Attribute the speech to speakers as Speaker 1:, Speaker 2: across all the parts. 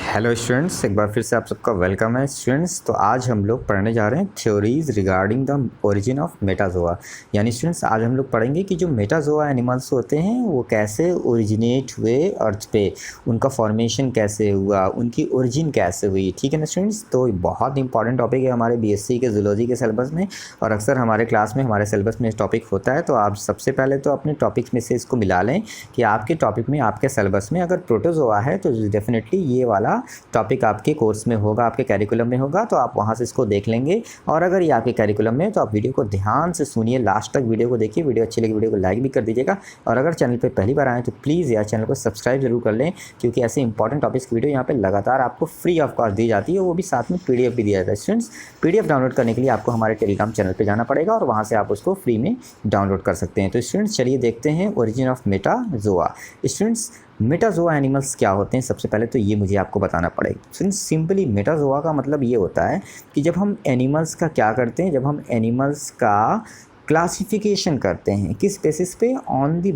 Speaker 1: Hello students, एक बार फिर से आप सबका वेलकम है स्टूडेंट्स। तो आज हम लोग पढ़ने जा रहे हैं theories regarding the origin of Metazoa. यानी स्टूडेंट्स आज हम लोग पढ़ेंगे कि जो मेटाजोआ एनिमल्स होते हैं वो कैसे ओरिजिनेट हुए अर्थ पे, उनका फॉर्मेशन कैसे हुआ, उनकी ओरिजिन कैसे हुई। ठीक है ना स्टूडेंट्स। तो बहुत इंपॉर्टेंट टॉपिक है हमारे बीएससी के जूलॉजी के सिलेबस में, और अक्सर हमारे क्लास में हमारे सिलेबस में टॉपिक होता है। तो आप सबसे पहले तो अपने टॉपिक्स में से इसको मिला लें कि आपके टॉपिक में, आपके सिलेबस में अगर प्रोटोजोआ है तो डेफिनेटली ये वाला टॉपिक आपके कोर्स में होगा, आपके कैरिकुलम में होगा, तो आप वहाँ से इसको देख लेंगे। और अगर ये आपके कैरिकुलम में है तो आप वीडियो को ध्यान से सुनिए, लास्ट तक वीडियो को देखिए। वीडियो अच्छी लगी वीडियो को लाइक भी कर दीजिएगा, और अगर चैनल पे पहली बार आएँ तो प्लीज़ यार चैनल को सब्सक्राइब जरूर कर लें, क्योंकि ऐसे इंपॉर्टेंट टॉपिक्स की वीडियो यहाँ पे लगातार आपको फ्री ऑफ कॉस्ट दी जाती है, वो भी साथ में PDF भी दिया जाता है। स्टूडेंट्स, PDF डाउनलोड करने के लिए आपको हमारे टेलीग्राम चैनल पर जाना पड़ेगा और वहाँ से आप उसको फ्री में डाउनलोड कर सकते हैं। तो स्टूडेंट्स चलिए देखते हैं origin of Metazoa. Students, Metazoa animals क्या होते हैं, सबसे पहले तो ये मुझे आपको बताना पड़ेगा। फ्रेंड्स, सिंपली मेटाजोआ का मतलब ये होता है कि जब हम एनिमल्स का क्या करते हैं, जब हम एनिमल्स का क्लासिफिकेशन करते हैं, किस बेसिस पे, on the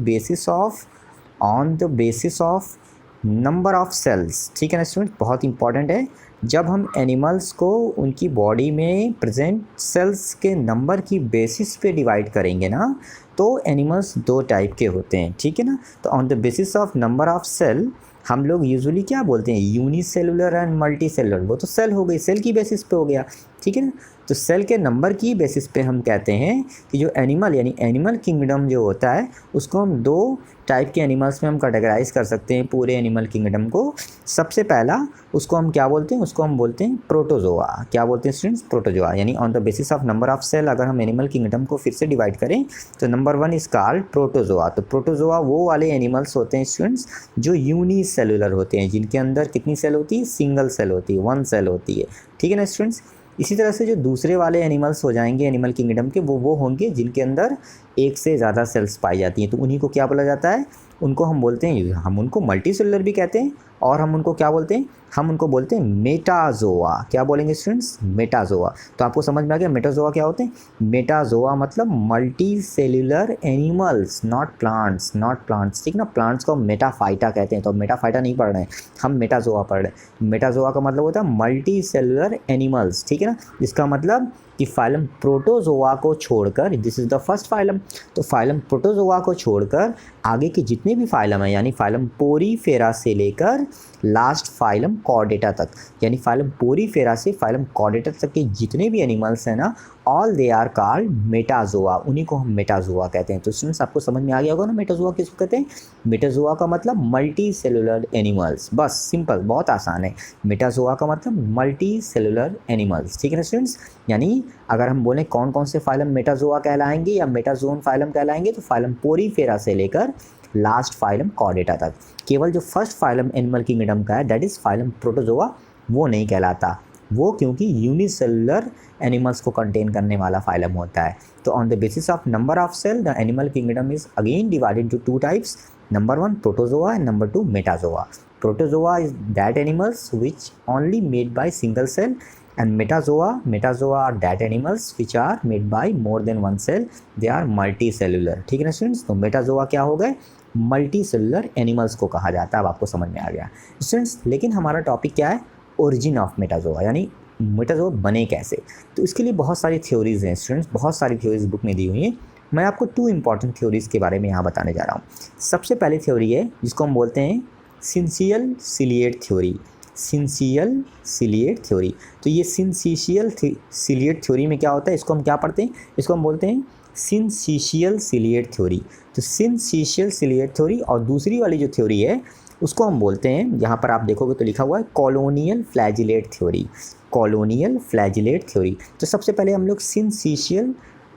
Speaker 1: basis of number of cells. ठीक है ना स्टूडेंट, बहुत इंपॉर्टेंट है। जब हम एनिमल्स को उनकी बॉडी में प्रेजेंट सेल्स के नंबर की बेसिस पे डिवाइड करेंगे ना, तो एनिमल्स दो टाइप के होते हैं। ठीक है ना। तो on the basis of number of cell हम लोग यूजुअली क्या बोलते हैं, यूनिसेलुलर एंड मल्टी सेलुलर। वो तो सेल हो गई, सेल की बेसिस पे हो गया। ठीक है ना। तो सेल के नंबर की बेसिस पे हम कहते हैं कि जो एनिमल, यानी एनिमल किंगडम जो होता है, उसको हम दो टाइप के एनिमल्स में हम कैटेगराइज कर सकते हैं पूरे एनिमल किंगडम को। सबसे पहला उसको हम क्या बोलते हैं, उसको हम बोलते हैं प्रोटोजोआ। क्या बोलते हैं स्टूडेंट्स, प्रोटोजोआ। यानी on the basis of number of cell अगर हम एनिमल किंगडम को फिर से डिवाइड करें तो नंबर 1 इज कॉल्ड प्रोटोजोआ। तो प्रोटोजोआ वो वाले एनिमल्स होते हैं स्टूडेंट्स जो यूनिसेलुलर होते हैं, जिनके अंदर कितनी सेल होती है, सिंगल सेल होती है, 1 सेल होती है। ठीक है ना स्टूडेंट्स। इसी तरह से जो दूसरे वाले एनिमल्स हो जाएंगे एनिमल किंगडम के, वो होंगे जिनके अंदर एक से ज़्यादा सेल्स पाई जाती हैं। तो उन्हीं को क्या बोला जाता है, उनको हम बोलते हैं, हम उनको मल्टी सेलुलर भी कहते हैं, और हम उनको क्या बोलते हैं, हम उनको बोलते हैं मेटाजोआ। क्या बोलेंगे स्टूडेंट्स, मेटाजोआ। तो आपको समझ में आ गया मेटाजोआ क्या होते हैं। मेटाजोआ मतलब multi cellular animals, not plants. ठीक ना, प्लांट्स को मेटाफाइटा कहते हैं, तो मेटाफाइटा नहीं पढ़ रहे हैं, हम मेटाजोआ पढ़ रहे हैं। मेटाजोआ का मतलब होता है मल्टी सेलुलर एनिमल्स। ठीक है ना। इसका मतलब कि फाइलम प्रोटोजोआ को छोड़कर, this is the first phylum, तो फाइलम प्रोटोजोआ को छोड़कर आगे के जितने भी फाइलम हैं, यानी फाइलम पोरीफेरा से लेकर लास्ट फाइलम कॉर्डेटा तक, यानी फाइलम पोरीफेरा से फाइलम कॉर्डेटा तक के जितने भी एनिमल्स हैं ना, all they are called metazoa. उन्हीं को हम मेटाजोआ कहते हैं। तो स्टूडेंट्स आपको समझ में आ गया होगा ना मेटाजोआ किसको कहते हैं। मेटाजोआ का मतलब मल्टी सेलुलर एनिमल्स, बस सिंपल, बहुत आसान है। मेटाजोआ का मतलब मल्टी सेलुलर एनिमल्स। ठीक है ना स्टूडेंट्स। यानी अगर हम बोलें कौन कौन से फाइलम मेटाजोआ कहलाएंगे या मेटाजोन फाइलम कहलाएंगे, तो फाइलम पोरीफेरा से लेकर लास्ट फाइलम कॉर्डेटा तक। केवल जो फर्स्ट फाइलम एनिमल किंगडम का है, दैट इज फाइलम प्रोटोजोआ, वो नहीं कहलाता। वो क्योंकि यूनिसेलुलर एनिमल्स को कंटेन करने वाला फाइलम होता है। तो on the basis of number of cell the animal kingdom is again divided to 2 types, number 1 protozoa and number 2 metazoa. Protozoa is that animals which only made by single cell, and metazoa are that animals which are made by more than one cell, they are multicellular। ठीक है ना students. तो Metazoa क्या हो गए, multi cellular animals को कहा जाता है। अब आपको समझ में आ गया स्टूडेंट्स। लेकिन हमारा टॉपिक क्या है, ओरिजिन ऑफ मेटाजोआ, यानी मेटाजोआ बने कैसे। तो इसके लिए बहुत सारी थ्योरीज हैं स्टूडेंट्स, बहुत सारी थ्योरीज बुक में दी हुई हैं। मैं आपको 2 इंपॉर्टेंट थ्योरीज के बारे में यहाँ बताने जा रहा हूँ। सबसे पहली थ्योरी है जिसको हम बोलते हैं सिंसियल सिलिएट थ्योरी। सिंसियल सिलिएट थ्योरी। तो ये सिंसिशियल सिलिएट थ्योरी में क्या होता है, इसको हम क्या पढ़ते हैं, इसको हम बोलते हैं सिंसिशियल सिलिएट थ्योरी। तो सिंसिशियल सिलिएट थ्योरी, और दूसरी वाली जो थ्योरी है उसको हम बोलते हैं, यहाँ पर आप देखोगे तो लिखा हुआ है colonial flagellate theory. Colonial flagellate theory. तो सबसे पहले हम लोग सिंसिशियल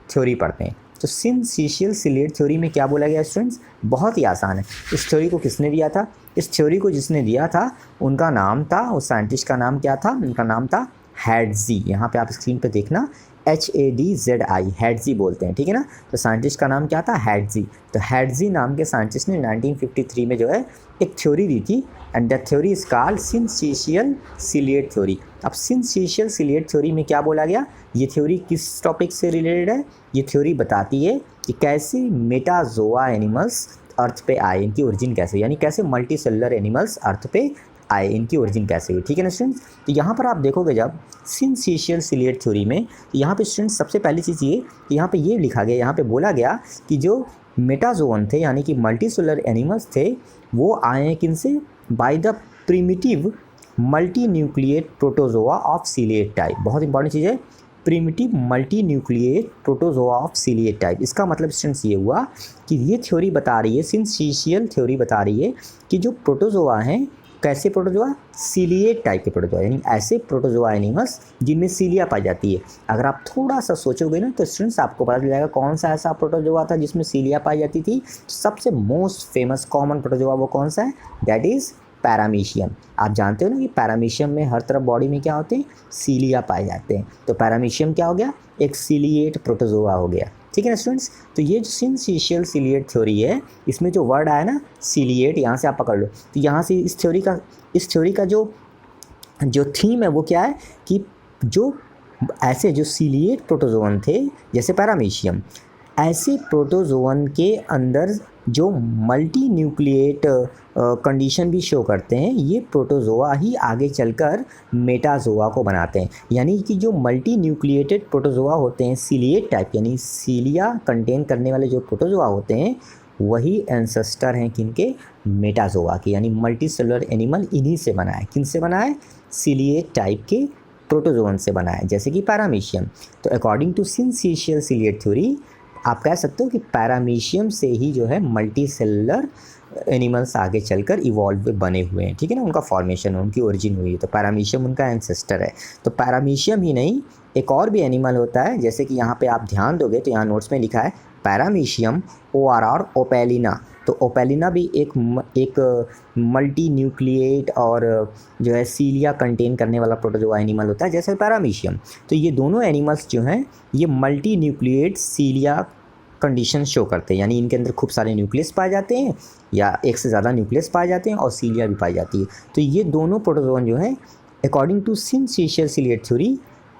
Speaker 1: थ्योरी पढ़ते हैं। तो सिंसिशियल सिलिएट थ्योरी में क्या बोला गया स्टूडेंट्स, बहुत ही आसान है। इस थ्योरी को किसने दिया था, इस थ्योरी को जिसने दिया था उनका नाम था, उस साइंटिस्ट का नाम क्या था, उनका नाम था हैडजी। यहाँ पे आप स्क्रीन पे देखना HADZI, हैडजी बोलते हैं। ठीक है ना। तो साइंटिस्ट का नाम क्या था, हैडजी। तो हैडजी नाम के साइंटिस्ट ने 1953 में जो है एक थ्योरी दी थी, and that theory is called syncytial ciliate theory. अब सिंसिशियल सिलिएट थ्योरी में क्या बोला गया, ये थ्योरी किस टॉपिक से रिलेटेड है, ये थ्योरी बताती है कि कैसे मेटाजोआ एनिमल्स अर्थ पे आए, इनकी ओरिजिन कैसे, यानी कैसे मल्टी सेलुलर एनिमल्स अर्थ पे आए, इनकी ओरिजिन कैसे हुई, ठीक है ना स्टूडेंट्स। तो यहाँ पर आप देखोगे जब सिंथेशियल सिलिएट थ्योरी में, तो यहाँ पे स्टूडेंट्स सबसे पहली चीज़ ये कि यहाँ पे ये लिखा गया, यहाँ पे बोला गया कि जो मेटाजोन थे यानी कि मल्टीसेलुलर एनिमल्स थे, वो आए हैं किनसे, by the primitive multinucleate protozoa of ciliate type. बहुत इंपॉर्टेंट चीज़ है, primitive multinucleate protozoa of ciliate type. इसका मतलब स्टूडेंट्स ये हुआ कि ये थ्योरी बता रही है, सिंथेशियल थ्योरी बता रही है कि जो प्रोटोजोआ हैं, कैसे प्रोटोजोआ, सिलिएट टाइप के प्रोटोजोआ, यानी ऐसे प्रोटोजोआ एनिमल्स जिनमें सीलिया पाई जाती है। अगर आप थोड़ा सा सोचोगे ना तो स्टूडेंट्स आपको पता चल जाएगा कौन सा ऐसा प्रोटोजोआ था जिसमें सीलिया पाई जाती थी। सबसे मोस्ट फेमस कॉमन प्रोटोजोआ वो कौन सा है, दैट इज़ पैरामीशियम। आप जानते हो ना कि पैरामीशियम में हर तरफ बॉडी में क्या होते हैं, सीलिया पाए जाते हैं। तो पैरामीशियम क्या हो गया, एक सिलिएट प्रोटोजोआ हो गया, ठीक है ना स्टूडेंट्स। तो ये जो सिंथेशियल सिलिएट थ्योरी है, इसमें जो वर्ड आया ना सिलिएट, यहाँ से आप पकड़ लो। तो यहाँ से इस थ्योरी का जो थीम है वो क्या है कि जो ऐसे जो सिलिएट प्रोटोजोअन थे जैसे पैरामीशियम, ऐसे प्रोटोजोअन के अंदर जो मल्टी न्यूक्लिएट कंडीशन भी शो करते हैं, ये प्रोटोजोआ ही आगे चलकर मेटाजोआ को बनाते हैं। यानी कि जो मल्टी न्यूक्लिएटेड प्रोटोजोआ होते हैं सिलिएट टाइप, यानी सीलिया कंटेन करने वाले जो प्रोटोजोआ होते हैं, वही एंसेस्टर हैं किनके, मेटाजोआ के। यानी मल्टी सेलुलर एनिमल इन्हीं से बना है। किन से बना है, सिलिएट टाइप के प्रोटोजोअन से बना है, जैसे कि पैरामीशियम। तो अकॉर्डिंग टू सिंथेशियल सिलिएट थ्योरी आप कह सकते हो कि पैरामीशियम से ही जो है मल्टी सेलुलर एनिमल्स आगे चलकर इवॉल्व बने हुए हैं, ठीक है ना, उनका फॉर्मेशन, उनकी ओरिजिन हुई है। तो पैरामीशियम उनका एंसेस्टर है। तो पैरामीशियम ही नहीं, एक और भी एनिमल होता है, जैसे कि यहाँ पे आप ध्यान दोगे तो यहाँ नोट्स में लिखा है पैरामीशियम ORR ओपेलिना। तो ओपेलिना भी एक मल्टी न्यूक्लिएट और जो है सीलिया कंटेन करने वाला प्रोटोजोआ एनिमल होता है जैसे पैरामीशियम। तो ये दोनों एनिमल्स जो हैं ये मल्टी न्यूक्लिएट सीलिया कंडीशन शो करते हैं, यानी इनके अंदर खूब सारे न्यूक्लियस पाए जाते हैं या एक से ज़्यादा न्यूक्लियस पाए जाते हैं और सीलिया भी पाई जाती है। तो ये दोनों प्रोटोजोआ जो हैं अकॉर्डिंग टू सिंथेशियल सिलिएट थ्योरी,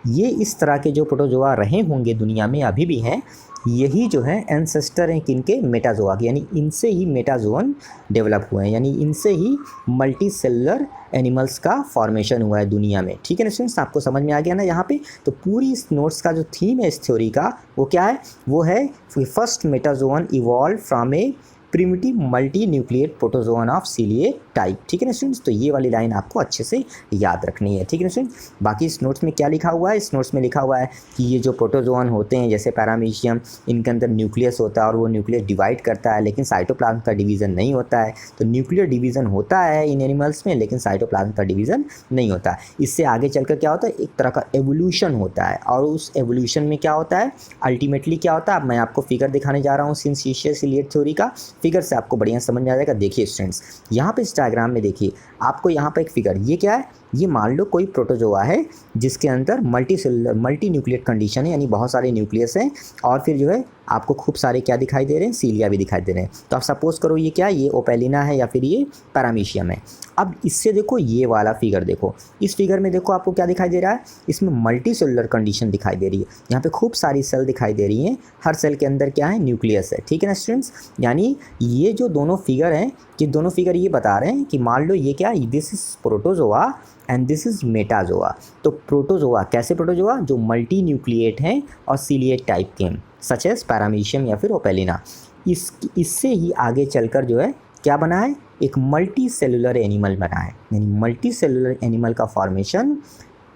Speaker 1: ये इस तरह के जो प्रोटोजोआ रहे होंगे दुनिया में, अभी भी हैं, यही जो है एंसेस्टर हैं किनके, मेटाजोआ के। यानी इनसे ही मेटाजोअन डेवलप हुए हैं, यानी इनसे ही मल्टी सेलुलर एनिमल्स का फॉर्मेशन हुआ है दुनिया में, ठीक है ना स्टूडेंट्स। आपको समझ में आ गया ना यहाँ पे। तो पूरी इस नोट्स का जो थीम है इस थ्योरी का, वो क्या है, वो है first metazoan evolve from a primitive multinucleate protozoan of ciliate type, ठीक है ना स्टूडेंट्स। तो ये वाली लाइन आपको अच्छे से याद रखनी है, ठीक है ना स्टूडेंट्स। बाकी इस नोट्स में क्या लिखा हुआ है, इस नोट्स में लिखा हुआ है कि ये जो प्रोटोजोअन होते हैं जैसे पैरामीशियम, इनके अंदर न्यूक्लियस होता है और वो न्यूक्लियस डिवाइड करता है, लेकिन साइटोप्लाज्म का डिवीज़न नहीं होता है। तो न्यूक्लियर डिवीज़न होता है इन एनिमल्स में, लेकिन साइटोप्लाज्म का डिवीज़न नहीं होता है। इससे आगे चलकर क्या होता है, एक तरह का एवोल्यूशन होता है, और उस एवोल्यूशन में क्या होता है, अल्टीमेटली क्या होता है, अब मैं आपको फिगर दिखाने जा रहा हूँ सिंथेशियल सिलिएट थ्योरी का। फिगर से आपको बढ़िया समझ में आ जाएगा। देखिए स्टूडेंट्स, यहाँ पे इस डायग्राम में देखिए आपको यहाँ पे एक फिगर, ये क्या है, ये मान लो कोई प्रोटोजोआ है जिसके अंदर multi cellular multi nucleate condition है, यानी बहुत सारे न्यूक्लियस हैं और फिर जो है आपको खूब सारे क्या दिखाई दे रहे हैं, सीलिया भी दिखाई दे रहे हैं। तो आप सपोज करो ये क्या है, ये ओपेलिना है या फिर ये पैरामीशियम है। अब इससे देखो ये वाला फिगर देखो, इस फिगर में देखो आपको क्या दिखाई दे रहा है, इसमें मल्टी सेलुलर कंडीशन दिखाई दे रही है। यहाँ पे खूब सारी सेल दिखाई दे रही हैं, हर सेल के अंदर क्या है, न्यूक्लियस है, ठीक है ना स्टूडेंट्स। यानी ये जो दोनों फिगर हैं, कि दोनों फिगर ये बता रहे हैं कि मान लो ये क्या, this is protozoa and this is Metazoa. तो प्रोटोजोआ कैसे, प्रोटोजोआ जो मल्टी न्यूक्लिएट हैं और सीलिएट टाइप के हैं, सच एज पैरामीशियम या फिर ओपेलिना। इससे ही आगे चलकर जो है क्या बना है, एक मल्टी सेलुलर एनिमल बना है। यानी मल्टी सेलुलर एनिमल का formation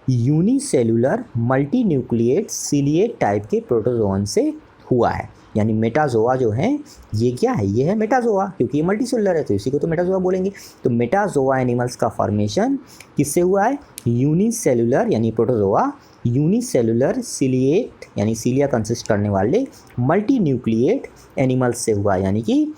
Speaker 1: unicellular multinucleate ciliate type के प्रोटोजोअन से हुआ है। यानी मेटाजोआ जो है ये क्या है, ये है मेटाजोआ, क्योंकि ये मल्टी सेलुलर है तो इसी को तो मेटाजोआ बोलेंगे। तो मेटाजोआ एनिमल्स का फॉर्मेशन किससे हुआ है, यूनिसेलुलर यानी प्रोटोजोआ यूनिसेलुलर सिलिएट यानी सीलिया कंसिस्ट करने वाले मल्टी न्यूक्लिएट एनिमल्स से हुआ, यानी कि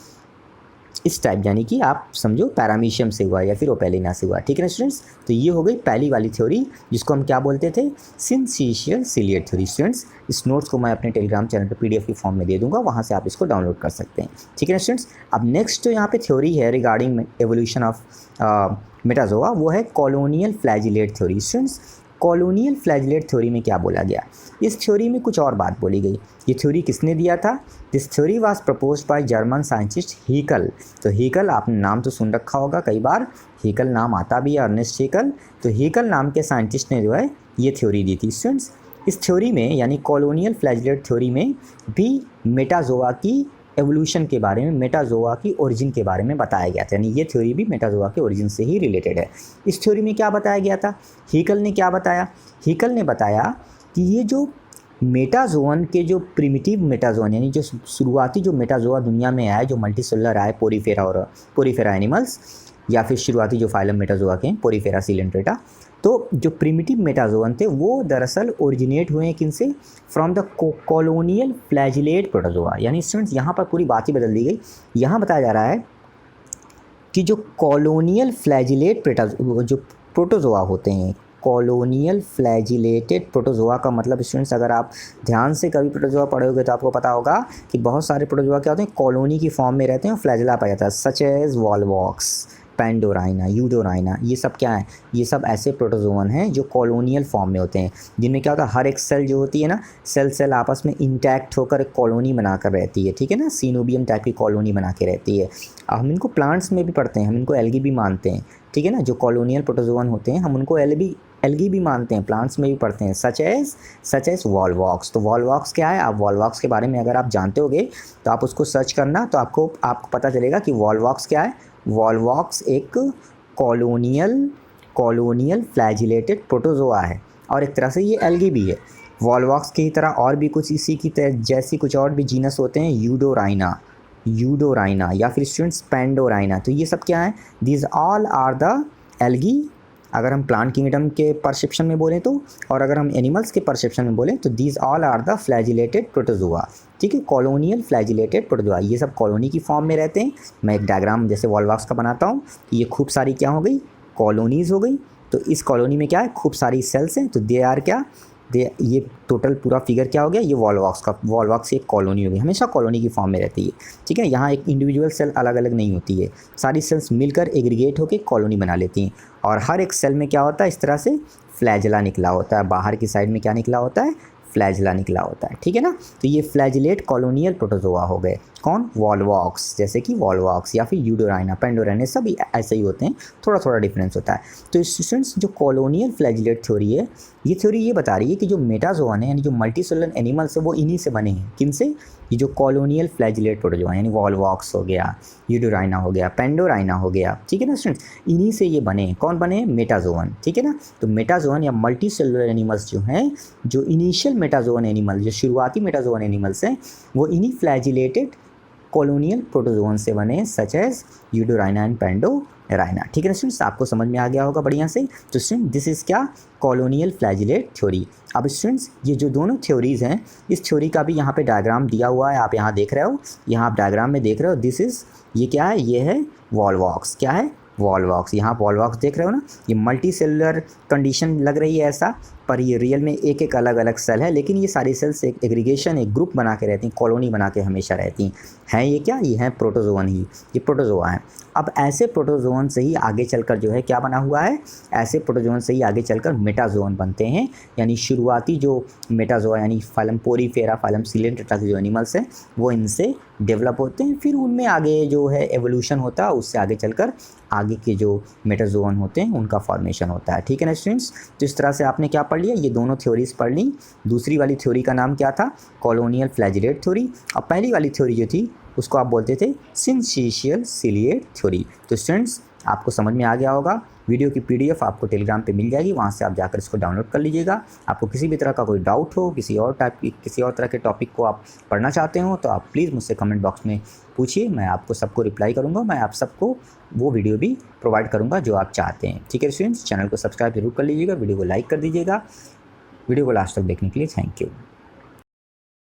Speaker 1: इस टाइप, यानी कि आप समझो पैरामीशियम से हुआ या फिर ओपेलिना से हुआ, ठीक है ना स्टूडेंट्स। तो ये हो गई पहली वाली थ्योरी जिसको हम क्या बोलते थे, सिंथेशियल सिलिएट थ्योरी। स्टूडेंट्स इस नोट्स को मैं अपने टेलीग्राम चैनल पर PDF की फॉर्म में दे दूंगा, वहाँ से आप इसको डाउनलोड कर सकते हैं, ठीक है ना स्टूडेंट्स। अब नेक्स्ट जो यहाँ पे थ्योरी है रिगार्डिंग एवोल्यूशन ऑफ मेटाजोआ, वो है colonial flagellate theory. Students colonial flagellate theory में क्या बोला गया, इस थ्योरी में कुछ और बात बोली गई। ये थ्योरी किसने दिया था? This theory was proposed by German scientist Haeckel. तो हीकल आपने नाम तो सुन रखा होगा, कई बार हीकल नाम आता भी है, अर्नेस्ट हीकल। तो हीकल नाम के साइंटिस्ट ने जो है ये थ्योरी दी थी। स्टूडेंट्स, इस थ्योरी में यानी कॉलोनियल फ्लैजिलेट थ्योरी में भी मेटाजोआ की एवोल्यूशन के बारे में, मेटाजोआ की ओरिजिन के बारे में बताया गया था। यानी ये थ्योरी भी मेटाजोआ के ओरिजिन से ही रिलेटेड है। इस थ्योरी में क्या बताया गया था? हीकल ने क्या बताया? हीकल ने बताया कि ये जो मेटाजोअन के जो प्रिमिटिव मेटाजोअन यानी जो शुरुआती जो मेटाजोआ दुनिया में आए, जो मल्टीसेलुलर आए, पोरीफेरा एनिमल्स, या फिर शुरुआती जो फाइलम मेटाजोआ के हैं, पोरीफेरा सिलेंट्रेटा, तो जो प्रिमिटिव मेटाजोअन थे वो दरअसल ओरिजिनेट हुए हैं किनसे? From the colonial flagellate protozoa. यानी स्टूडेंट्स यहाँ पर पूरी बात ही बदल दी गई। यहाँ बताया जा रहा है कि जो कॉलोनियल फ्लैजिलेट जो प्रोटोजोआ होते हैं, कॉलोनियल फ्लैजिलेटेड प्रोटोजोआ का मतलब स्टूडेंट्स, अगर आप ध्यान से कभी प्रोटोजोआ पढ़ोगे तो आपको पता होगा कि बहुत सारे प्रोटोजोआ क्या होते हैं, कॉलोनी की फॉर्म में रहते हैं और फ्लैजिला पाया जाता है, सच एज वॉल्वॉक्स, पेंडोराइना, यूडोराइना। ये सब क्या है? ये सब ऐसे प्रोटोजोअन हैं जो कॉलोनियल फॉर्म में होते हैं, जिनमें क्या होता है, हर एक सेल जो होती है ना, सेल आपस में इंटैक्ट होकर एक कॉलोनी बनाकर रहती है, ठीक है ना, सीनोबियम टाइप की कॉलोनी बना के रहती है। हम इनको प्लांट्स में भी पढ़ते हैं, हम इनको एल्गी भी मानते हैं, ठीक है ना। जो कॉलोनियल प्रोटोजोअन होते हैं हम उनको एल्गी भी मानते हैं, प्लांट्स में भी पढ़ते हैं, सच एज वॉल्वॉक्स। तो वॉल्वॉक्स क्या है? आप वॉल्वॉक्स के बारे में अगर आप जानते होगे तो आप उसको सर्च करना, तो आपको पता चलेगा कि वॉल्वॉक्स क्या है। वॉल्वॉक्स एक कॉलोनियल फ्लैजिलेटेड प्रोटोजोआ है और एक तरह से ये एल्गी भी है। वॉल्वॉक्स की तरह और भी कुछ इसी की जैसी कुछ और भी जीनस होते हैं, यूडोराइना या फिर स्टूडेंट्स पेंडोराइना। तो ये सब क्या है? These all are the algae, अगर हम प्लांट किंगडम के परसेप्शन में बोलें तो, और अगर हम एनिमल्स के परसेप्शन में बोलें तो these all are the flagellated protozoa, ठीक है, कॉलोनियल फ्लैजिलेटेड प्रोटोजोआ। ये सब कॉलोनी की फॉर्म में रहते हैं। मैं एक डायग्राम जैसे वॉल्वॉक्स का बनाता हूँ। ये खूब सारी क्या हो गई? कॉलोनीज हो गई। तो इस कॉलोनी में क्या है? खूब सारी सेल्स हैं। तो दे आर क्या? ये टोटल पूरा फिगर क्या हो गया? ये वॉल्वॉक्स एक कॉलोनी होगी, हमेशा कॉलोनी की फॉर्म में रहती है, ठीक है। यहाँ एक इंडिविजुअल सेल अलग अलग नहीं होती है, सारी सेल्स मिलकर एग्रीगेट होकर कॉलोनी बना लेती हैं। और हर एक सेल में क्या होता है? इस तरह से फ्लैजिला निकला होता है, बाहर की साइड में क्या निकला होता है? फ्लैजिला निकला होता है, ठीक है ना। तो ये फ्लैजिलेट कॉलोनियल प्रोटोजोआ हो गए। कौन? वॉल्वॉक्स, जैसे कि वॉल्वॉक्स या फिर यूडोराइना, पेंडोराइना, सभी ऐसे ही होते हैं, थोड़ा थोड़ा डिफरेंस होता है। तो स्टूडेंट्स, जो कॉलोनियल फ्लैजिलेट थ्योरी है, ये थ्योरी ये बता रही है कि जो मेटाजोअन है यानी जो मल्टीसेलुलर एनिमल्स है वो इन्हीं से बने हैं। किन से? ये जो कॉलोनियल फ्लैजिलेट प्रोटोजोआ यानी वॉल्वॉक्स हो गया, यूडोराइना हो गया, पेंडोराइना हो गया, ठीक है ना स्टूडेंट्स, इन्हीं से ये बने हैं। कौन बने हैं? मेटाजोअन, ठीक है ना। तो मेटाजोअन या मल्टीसेलुलर एनिमल्स जो हैं, जो इनिशियल मेटाजोअन एनिमल, जो शुरुआती मेटाजोअन एनिमल्स हैं, वो इन्हीं फ्लैजिलेटेड कॉलोनियल प्रोटोजोअन से बने, सच एज यूडोराइना एंड पेंडोराइना, ठीक है ना स्टूडेंट्स। आपको समझ में आ गया होगा बढ़िया से। तो स्टूडेंट, दिस इज़ क्या? Colonial flagellate theory. अब स्टूडेंट्स, ये जो दोनों थ्योरीज़ हैं, इस थ्योरी का भी यहाँ पे डायग्राम दिया हुआ है, आप यहाँ देख रहे हो, यहाँ आप डायग्राम में देख रहे हो। दिस इज़, ये क्या है? ये है वॉल्वॉक्स। क्या है? वॉल्वॉक्स। यहाँ वॉल्वॉक्स देख रहे हो ना, ये मल्टी सेलुलर कंडीशन लग रही है ऐसा, पर ये रियल में एक एक अलग अलग सेल है, लेकिन ये सारी सेल्स एक एग्रीगेशन, एक ग्रुप बना के रहती हैं, कॉलोनी बना के हमेशा रहती हैं। ये क्या? ये हैं प्रोटोजोअन ही, ये प्रोटोजोआ हैं। अब ऐसे प्रोटोजोअन से ही आगे चलकर जो है क्या बना हुआ है? ऐसे प्रोटोजोअन से ही आगे चलकर मेटाजोअन बनते हैं। यानी शुरुआती जो मेटाजोआ यानी फाइलम पोरीफेरा, फाइलम सिलेंट्रेटा के जो एनिमल्स हैं वो इनसे डेवलप होते हैं, फिर उनमें आगे जो है एवोल्यूशन होता है, उससे आगे चलकर आगे के जो मेटाजोअन होते हैं उनका फॉर्मेशन होता है, ठीक है ना स्टूडेंट्स। तो इस तरह से आपने क्या पढ़ लिया? ये दोनों थ्योरीज पढ़ ली। दूसरी वाली थ्योरी का नाम क्या था? Colonial flagellate theory. और पहली वाली थ्योरी जो थी उसको आप बोलते थे सिंथेशियल सिलिएट थ्योरी। तो स्टूडेंट्स, आपको समझ में आ गया होगा। वीडियो की PDF आपको टेलीग्राम पे मिल जाएगी, वहाँ से आप जाकर इसको डाउनलोड कर लीजिएगा। आपको किसी भी तरह का कोई डाउट हो, किसी और तरह के टॉपिक को आप पढ़ना चाहते हो तो आप प्लीज़ मुझसे कमेंट बॉक्स में पूछिए, मैं आपको सबको रिप्लाई करूँगा। मैं आप सबको वो वीडियो भी प्रोवाइड करूँगा जो आप चाहते हैं, ठीक है स्टूडेंट्स। चैनल को सब्सक्राइब जरूर कर लीजिएगा, वीडियो को लाइक कर दीजिएगा। वीडियो को लास्ट तक देखने के लिए थैंक यू।